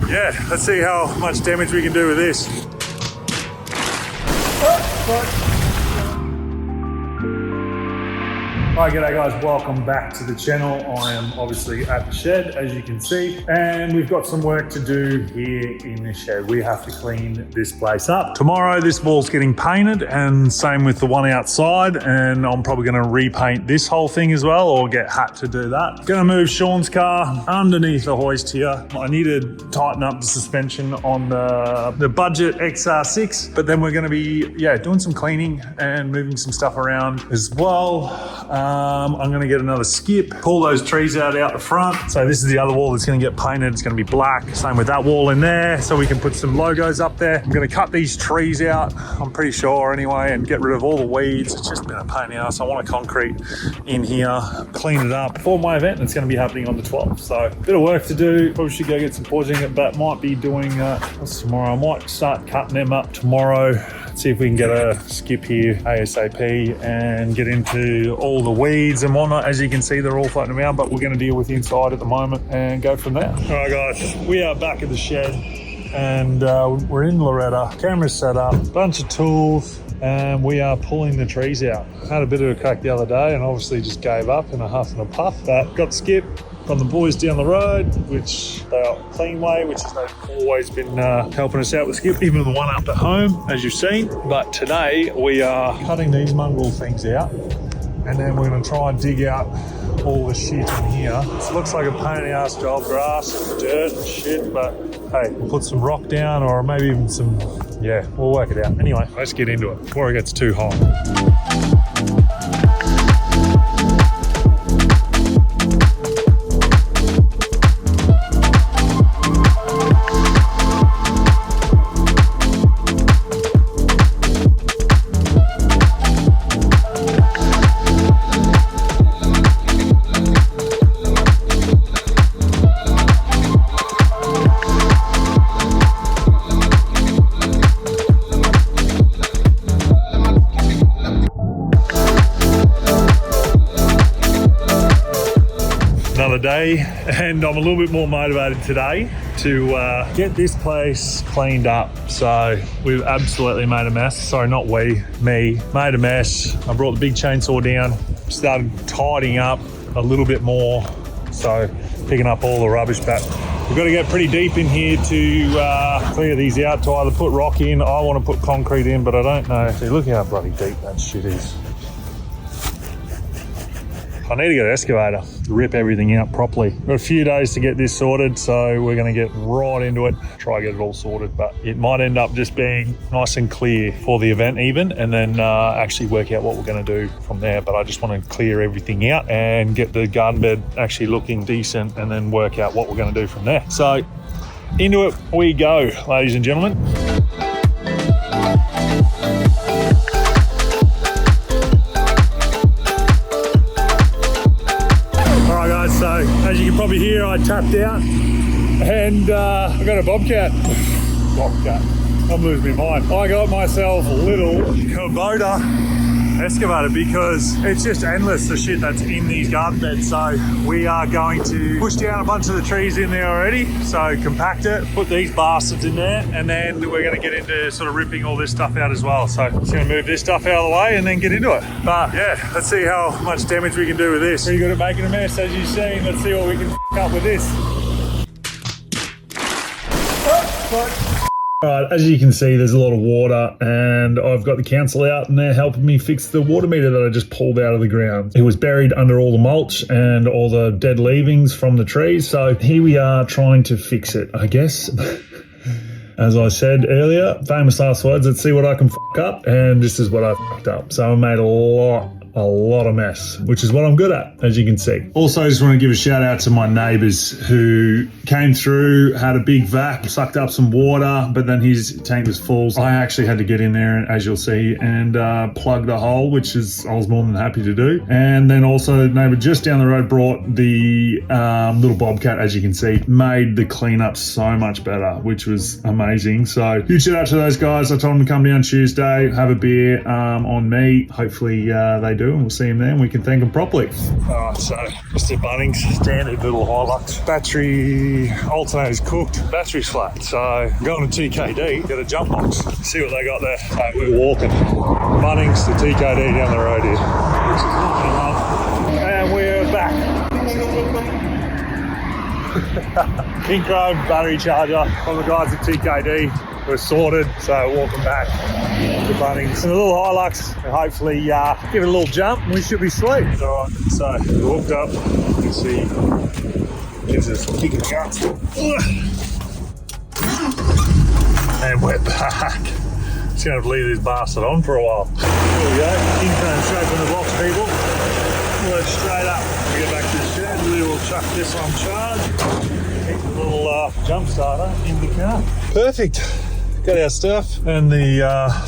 yeah, let's see how much damage we can do with this. Hi, g'day guys, welcome back to the channel. I am obviously at the shed, as you can see, and we've got some work to do here in the shed. We have to clean this place up. Tomorrow, this wall's getting painted, and same with the one outside, and I'm probably gonna repaint this whole thing as well, or get Hat to do that. Gonna move Sean's car underneath the hoist here. I need to tighten up the suspension on the budget XR6, but then we're gonna be, doing some cleaning and moving some stuff around as well. I'm going to get another skip, pull those trees out the front. So this is the other wall that's going to get painted. It's going to be black. Same with that wall in there. So we can put some logos up there. I'm going to cut these trees out, I'm pretty sure anyway, and get rid of all the weeds. It's just been a pain in the ass. I want to concrete in here, clean it up for my event. That's going to be happening on the 12th. So a bit of work to do. Probably should go get some poisoning, but might be doing, what's tomorrow? I might start cutting them up tomorrow. See if we can get a skip here ASAP and get into all the weeds and whatnot. As you can see, they're all floating around, but we're going to deal with the inside at the moment and go from there. All right, guys, we are back at the shed and we're in Loretta. Camera's set up, bunch of tools, and we are pulling the trees out. Had a bit of a crack the other day and obviously just gave up in a huff and a puff. But got skip from the boys down the road, which they are clean way, which is they've always been helping us out with skip, even the one up at home, as you've seen. But today we are cutting these mongrel things out, and then we're going to try and dig out all the shit in here. It looks like a pain in the ass job, grass and dirt and shit, but hey, we'll put some rock down or maybe even some, we'll work it out. Anyway, let's get into it before it gets too hot. Day, and I'm a little bit more motivated today to get this place cleaned up. So we've absolutely made a mess. Sorry, not we, me, made a mess. I brought the big chainsaw down, started tidying up a little bit more, so picking up all the rubbish, but we've got to get pretty deep in here to clear these out, to either put rock in. I want to put concrete in, but I don't know. See, look how bloody deep that shit is. I need to get an excavator, rip everything out properly. We've got a few days to get this sorted, so we're going to get right into it, try to get it all sorted, but it might end up just being nice and clear for the event even, and then actually work out what we're going to do from there. But I just want to clear everything out and get the garden bed actually looking decent, and then work out what we're going to do from there. So into it we go, ladies and gentlemen. So as you can probably hear, I tapped out and I got a bobcat. I'm losing my mind. I got myself a little Kubota excavator because it's just endless, the shit that's in these garden beds. So we are going to push down a bunch of the trees in there already. So compact it, put these bastards in there, and then we're going to get into sort of ripping all this stuff out as well. So just going to move this stuff out of the way and then get into it. But yeah, let's see how much damage we can do with this. Pretty good at making a mess, as you've seen. Let's see what we can up with this. Alright, as you can see, there's a lot of water, and I've got the council out and they're helping me fix the water meter that I just pulled out of the ground. It was buried under all the mulch and all the dead leavings from the trees, so here we are trying to fix it, I guess. As I said earlier, famous last words, let's see what I can fuck up, and this is what I fucked up. So I made a lot of mess, which is what I'm good at, as you can see. Also, I just want to give a shout out to my neighbours who came through, had a big vac, sucked up some water, but then his tank was full. So I actually had to get in there, as you'll see, and plug the hole, which I was more than happy to do. And then also, the neighbour just down the road brought the little bobcat, as you can see, made the cleanup so much better, which was amazing. So huge shout out to those guys. I told them to come down Tuesday, have a beer on me. Hopefully they do. do, and we'll see him there and we can thank him properly. All right, so Mr. Bunnings, standard little Hilux. Battery alternator's cooked, battery's flat. So going to TKD, get a jump box, see what they got there. So we're walking Bunnings to TKD down the road here, which is lovely love. And we're back. Pink chrome battery charger from the guys at TKD. We're sorted, so walking back to Bunnings. And a little Hilux, and hopefully give it a little jump and we should be sweet. All right, so we walked up, you can see, gives us a kick in the guts. And we're back. Just gonna have to leave this bastard on for a while. There we go, pink chrome shape in the box, people. We'll head straight up. We get back to the shed, we will chuck this on charge. Keep the little jump starter in the car. Perfect. Got our stuff and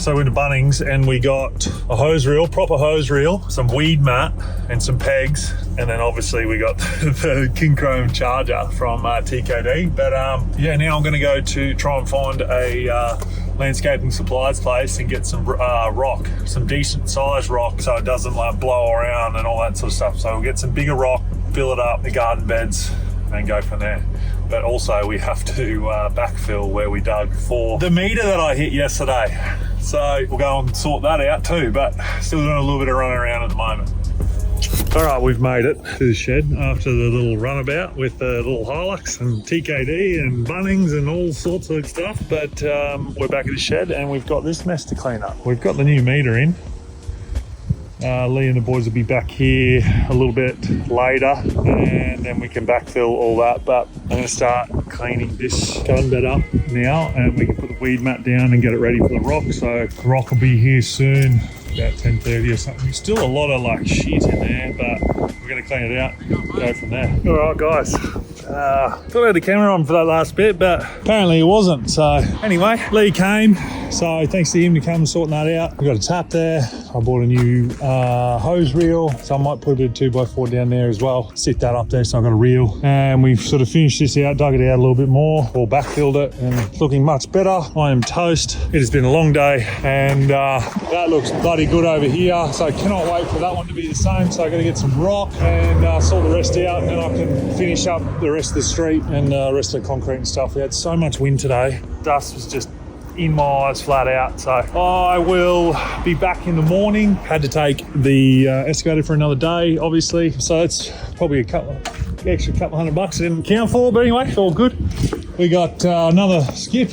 so we went to Bunnings and we got a hose reel, proper hose reel, some weed mat and some pegs, and then obviously we got the King Chrome charger from TKD. But yeah, now I'm going to go to try and find a landscaping supplies place and get some rock, some decent sized rock, so it doesn't like blow around and all that sort of stuff. So we'll get some bigger rock, fill it up, the garden beds, and go from there. But also we have to backfill where we dug for the meter that I hit yesterday. So we'll go and sort that out too, but still doing a little bit of running around at the moment. All right, we've made it to the shed after the little runabout with the little Hilux and TKD and Bunnings and all sorts of stuff. But we're back at the shed and we've got this mess to clean up. We've got the new meter in. Lee and the boys will be back here a little bit later and then we can backfill all that, but I'm going to start cleaning this garden bed up now and we can put the weed mat down and get it ready for the rock. So the rock will be here soon, about 10:30 or something. Still a lot of like shit in there, but we're going to clean it out and go from there. All right, guys. Thought I had the camera on for that last bit, but apparently it wasn't. So anyway, Lee came, so thanks to him to come sorting that out. We've got a tap there. I bought a new hose reel, so I might put a 2x4 down there as well. Stick that up there so I've got a reel. And we've sort of finished this out, dug it out a little bit more, or backfilled it, and it's looking much better. I am toast. It has been a long day, and that looks bloody good over here. So I cannot wait for that one to be the same. So I got to get some rock and sort the rest out, and then I can finish up the rest of the street and the rest of the concrete and stuff. We had so much wind today. Dust was just in my eyes flat out. So I will be back in the morning. Had to take the excavator for another day, obviously. So it's probably extra couple $100 I didn't count for, but anyway, it's all good. We got another skip.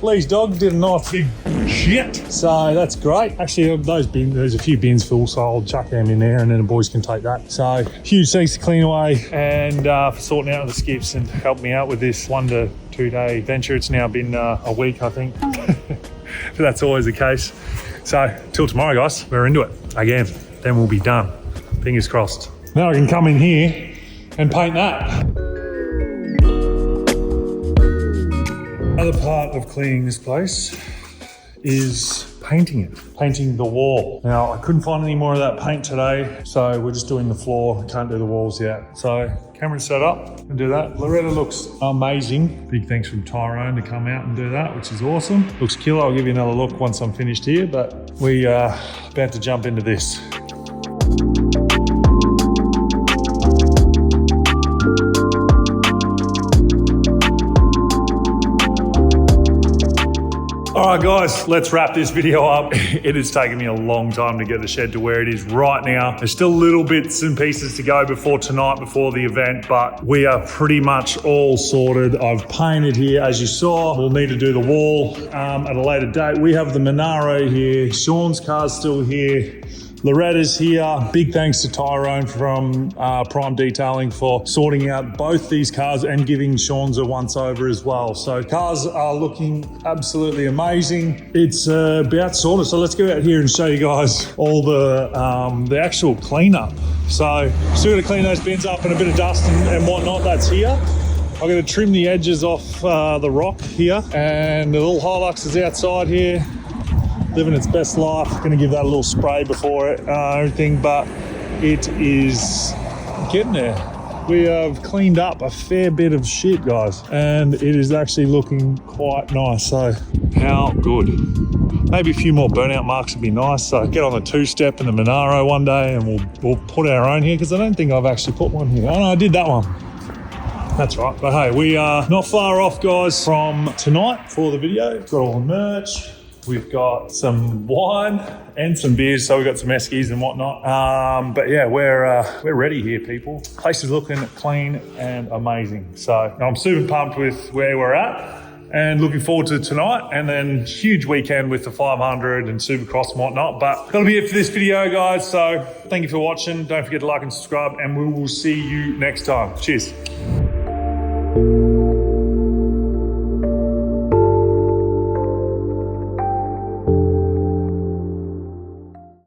Lee's dog did a nice big shit, so that's great. Actually, those bins, there's a few bins full, so I'll chuck them in there and then the boys can take that. So huge thanks to Clean Away and for sorting out the skips and helping me out with this 1 to 2 day venture. It's now been a week, I think, but that's always the case. So till tomorrow, guys, we're into it again. Then we'll be done. Fingers crossed. Now I can come in here and paint that. Another part of cleaning this place is painting it, painting the wall. Now, I couldn't find any more of that paint today, so we're just doing the floor. Can't do the walls yet. So, camera's set up and do that. Loretta looks amazing. Big thanks from Tyrone to come out and do that, which is awesome. Looks killer. I'll give you another look once I'm finished here, but we are about to jump into this. All right, guys, let's wrap this video up. It has taken me a long time to get the shed to where it is right now. There's still little bits and pieces to go before tonight, before the event, but we are pretty much all sorted. I've painted here, as you saw. We'll need to do the wall at a later date. We have the Monaro here. Sean's car's still here. Loretta's here. Big thanks to Tyrone from Prime Detailing for sorting out both these cars and giving Sean's a once over as well. So cars are looking absolutely amazing. It's about sorted. So let's go out here and show you guys all the actual cleanup. So still got to clean those bins up and a bit of dust and whatnot. That's here. I'm going to trim the edges off the rock here, and the little Hilux is outside here, living its best life. Going to give that a little spray before it, everything, but it is getting there. We have cleaned up a fair bit of shit, guys, and it is actually looking quite nice. So how good. Maybe a few more burnout marks would be nice. So get on the 2-step and the Monaro one day and we'll put our own here, because I don't think I've actually put one here. Oh no, I did that one. That's right. But hey, we are not far off, guys, from tonight for the video. Got all the merch. We've got some wine and some beers, so we've got some eskies and whatnot. But yeah, we're ready here, people. Place is looking clean and amazing. So I'm super pumped with where we're at and looking forward to tonight, and then huge weekend with the 500 and Supercross and whatnot. But that'll be it for this video, guys. So thank you for watching. Don't forget to like and subscribe, and we will see you next time. Cheers.